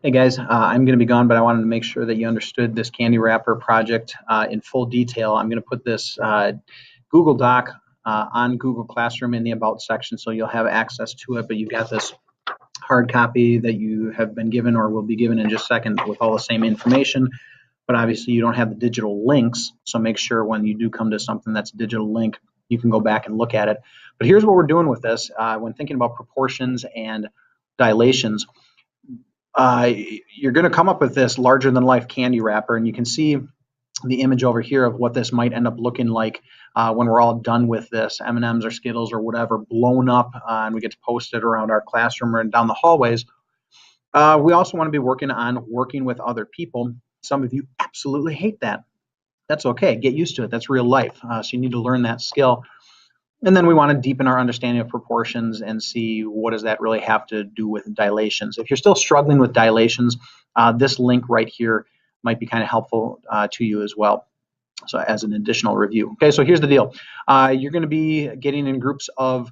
Hey guys, I'm going to be gone, but I wanted to make sure that you understood this candy wrapper project in full detail. I'm going to put this Google Doc on Google Classroom in the About section, so you'll have access to it, but you've got this hard copy that you have been given or will be given in just a second with all the same information, but obviously you don't have the digital links, so make sure when you do come to something that's a digital link, you can go back and look at it. But here's what we're doing with this when thinking about proportions and dilations. You're going to come up with this larger than life candy wrapper, and you can see the image over here of what this might end up looking like when we're all done with this, M&Ms or Skittles or whatever, blown up, and we get to post it around our classroom or down the hallways. We also want to be working with other people. Some of you absolutely hate that. That's okay. Get used to it. That's real life. So you need to learn that skill. And then we want to deepen our understanding of proportions and see what does that really have to do with dilations. If you're still struggling with dilations, this link right here might be kind of helpful to you as well. So as an additional review. Okay, so here's the deal. You're going to be getting in groups of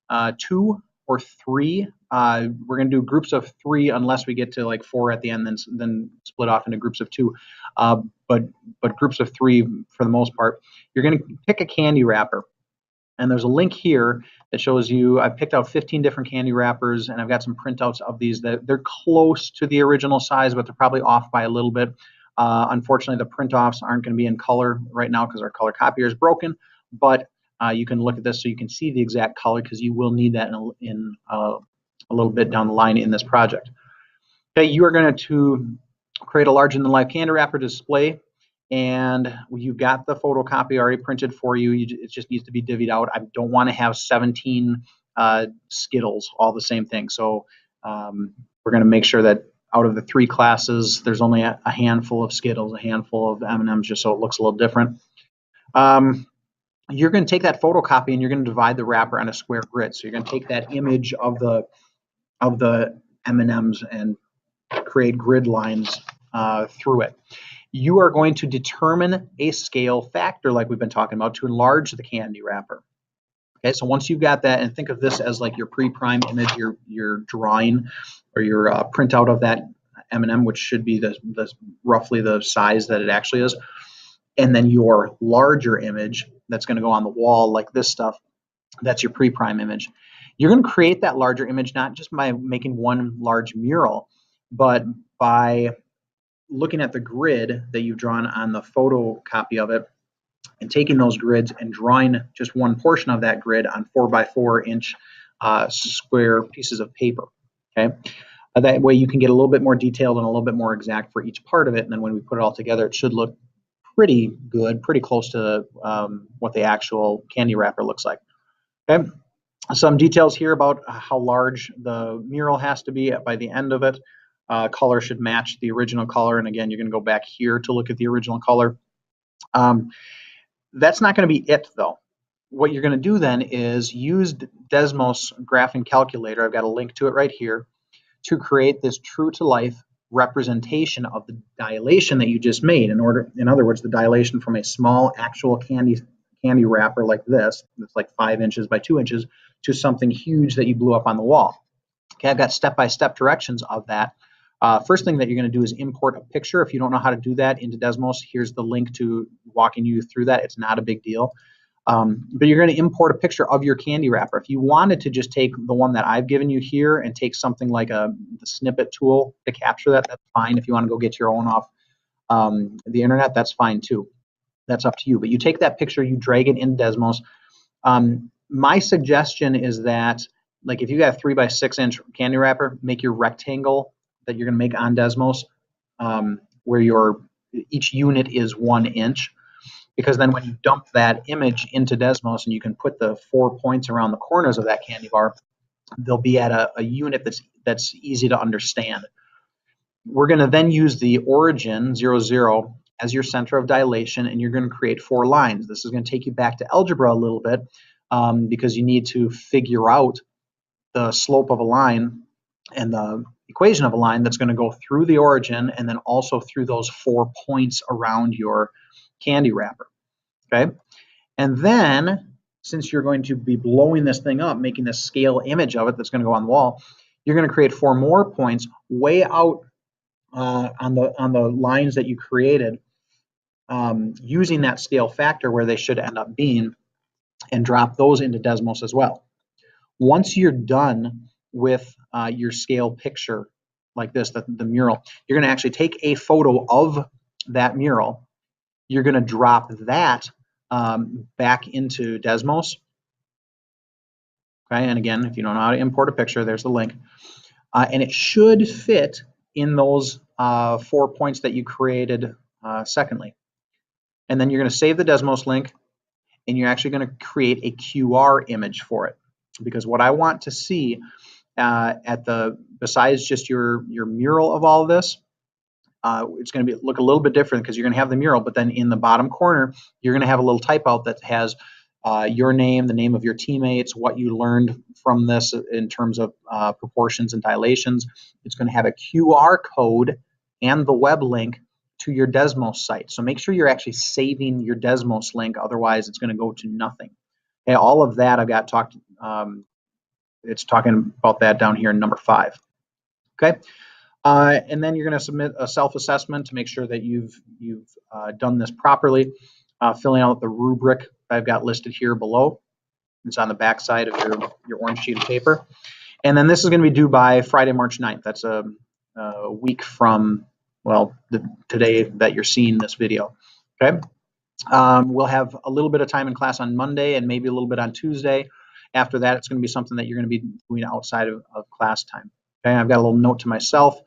2 or 3. We're going to do groups of 3 unless we get to like 4 at the end, then split off into groups of 2. But groups of 3 for the most part. You're going to pick a candy wrapper. And there's a link here that shows you, I picked out 15 different candy wrappers, and I've got some printouts of these. That they're close to the original size, but they're probably off by a little bit. Unfortunately, the print-offs aren't going to be in color right now because our color copier is broken, but you can look at this so you can see the exact color because you will need that in a little bit down the line in this project. Okay, you are going to create a larger-than-life candy wrapper display, and you've got the photocopy already printed for you. It just needs to be divvied out. I don't want to have 17 Skittles, all the same thing. So we're going to make sure that out of the 3 classes, there's only a handful of Skittles, a handful of M&Ms, just so it looks a little different. You're going to take that photocopy and you're going to divide the wrapper on a square grid. So you're going to take that image of the M&Ms and create grid lines through it. You are going to determine a scale factor like we've been talking about to enlarge the candy wrapper. Okay, so once you've got that, and think of this as like your pre-prime image, your drawing or your printout of that M&M, which should be the roughly the size that it actually is, and then your larger image that's going to go on the wall like this stuff, that's your pre-prime image. You're going to create that larger image not just by making one large mural, but by looking at the grid that you've drawn on the photocopy of it and taking those grids and drawing just one portion of that grid on 4x4 inch square pieces of paper. Okay, that way you can get a little bit more detailed and a little bit more exact for each part of it, and then when we put it all together, it should look pretty good, pretty close to what the actual candy wrapper looks like. Okay, some details here about how large the mural has to be by the end of it. Color should match the original color, and again, you're going to go back here to look at the original color. That's not going to be it, though. What you're going to do then is use Desmos graphing calculator. I've got a link to it right here to create this true-to-life representation of the dilation that you just made. In other words, the dilation from a small actual candy wrapper like this, that's like 5 inches by 2 inches, to something huge that you blew up on the wall. Okay, I've got step-by-step directions of that. First thing that you're going to do is import a picture. If you don't know how to do that into Desmos, here's the link to walking you through that. It's not a big deal. But you're going to import a picture of your candy wrapper. If you wanted to just take the one that I've given you here and take something like the snippet tool to capture that, that's fine. If you want to go get your own off the internet, that's fine too. That's up to you. But you take that picture, you drag it in Desmos. My suggestion is that, like, if you got a 3x6 inch candy wrapper, make your rectangle that you're going to make on Desmos where each unit is 1 inch, because then when you dump that image into Desmos and you can put the 4 points around the corners of that candy bar, they'll be at a unit that's easy to understand. We're going to then use the origin 0, 0 as your center of dilation, and you're going to create 4 lines. This is going to take you back to algebra a little bit because you need to figure out the slope of a line and the equation of a line that's going to go through the origin and then also through those 4 points around your candy wrapper. Okay, and then since you're going to be blowing this thing up, making this scale image of it that's going to go on the wall, you're going to create 4 more points way out on the lines that you created, using that scale factor where they should end up being, and drop those into Desmos as well. Once you're done with your scale picture like this, the mural, you're going to actually take a photo of that mural. You're going to drop that back into Desmos. Okay, and again, if you don't know how to import a picture, there's the link. And it should fit in those 4 points that you created secondly. And then you're going to save the Desmos link, and you're actually going to create a QR image for it. Because what I want to see besides just your mural of all of this, it's going to look a little bit different because you're going to have the mural, but then in the bottom corner, you're going to have a little type out that has your name, the name of your teammates, what you learned from this in terms of proportions and dilations. It's going to have a QR code and the web link to your Desmos site. So make sure you're actually saving your Desmos link, otherwise it's going to go to nothing. Okay, all of that I've got talked. It's talking about that down here in number 5. Okay, and then you're going to submit a self-assessment to make sure that you've done this properly, filling out the rubric I've got listed here below. It's on the back side of your orange sheet of paper. And then this is going to be due by Friday, March 9th. That's a week from, well, today that you're seeing this video. Okay. We'll have a little bit of time in class on Monday and maybe a little bit on Tuesday. After that, it's going to be something that you're going to be doing outside of class time. Okay. I've got a little note to myself.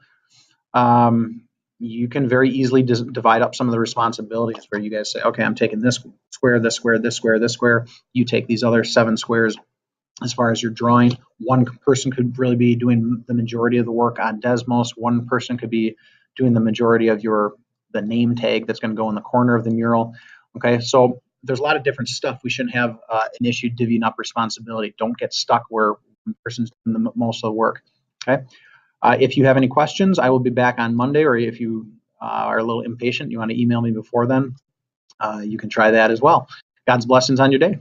You can very easily divide up some of the responsibilities where you guys say, okay, I'm taking this square, this square, this square, this square. You take these other 7 squares as far as your drawing. One person could really be doing the majority of the work on Desmos. One person could be doing the majority of the name tag that's going to go in the corner of the mural. Okay, so there's a lot of different stuff. We shouldn't have an issue divvying up responsibility. Don't get stuck where one person's doing most of the work. Okay. If you have any questions, I will be back on Monday, or if you are a little impatient, you want to email me before then, you can try that as well. God's blessings on your day.